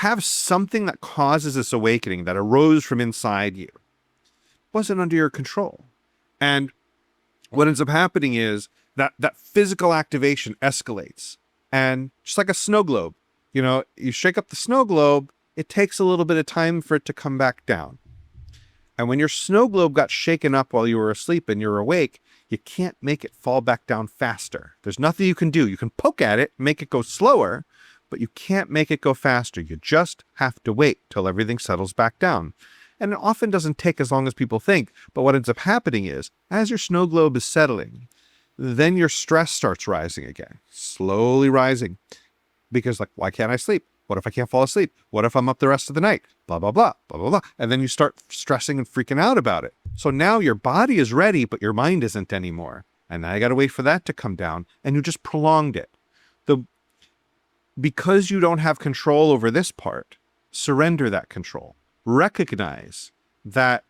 have something that causes this awakening that arose from inside you. It wasn't under your control. And what ends up happening is that physical activation escalates. And just like a snow globe, you shake up the snow globe, it takes a little bit of time for it to come back down. And when your snow globe got shaken up while you were asleep and you're awake, you can't make it fall back down faster. There's nothing you can do. You can poke at it, make it go slower, but you can't make it go faster. You just have to wait till everything settles back down. And it often doesn't take as long as people think. But what ends up happening is, as your snow globe is settling, then your stress starts rising again, slowly rising. Because why can't I sleep? What if I can't fall asleep? What if I'm up the rest of the night? Blah, blah, blah, blah, blah, blah. And then you start stressing and freaking out about it. So now your body is ready, but your mind isn't anymore. And now you got to wait for that to come down, and you just prolonged it. Because you don't have control over this part, surrender that control. Recognize that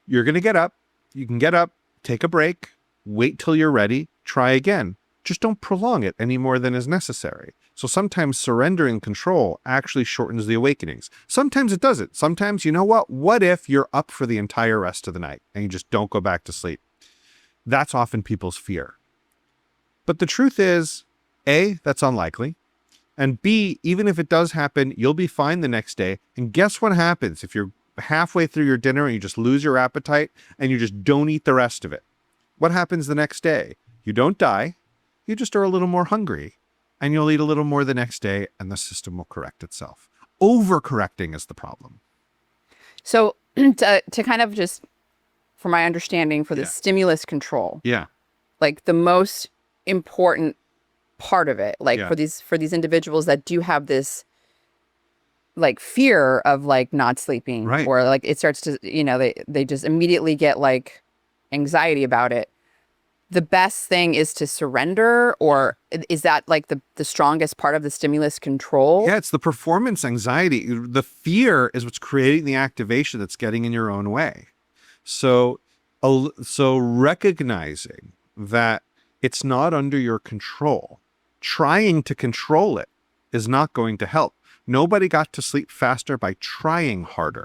you're going to get up. You can get up, take a break, wait till you're ready, try again. Just don't prolong it any more than is necessary. So sometimes surrendering control actually shortens the awakenings. Sometimes it doesn't. Sometimes, you know what? What if you're up for the entire rest of the night and you just don't go back to sleep? That's often people's fear. But the truth is, A, that's unlikely. And B, even if it does happen, you'll be fine the next day. And guess what happens if you're halfway through your dinner and you just lose your appetite and you just don't eat the rest of it? What happens the next day? You don't die. You just are a little more hungry. And you'll eat a little more the next day, and the system will correct itself. Overcorrecting is the problem. So to kind of just, for my understanding, for the stimulus control, like the most important part of it, like for these individuals that do have this like fear of like not sleeping, or like it starts to, they just immediately get like anxiety about it. The best thing is to surrender, or is that like the strongest part of the stimulus control? Yeah, it's the performance anxiety. The fear is what's creating the activation that's getting in your own way. So recognizing that it's not under your control, trying to control it is not going to help. Nobody got to sleep faster by trying harder.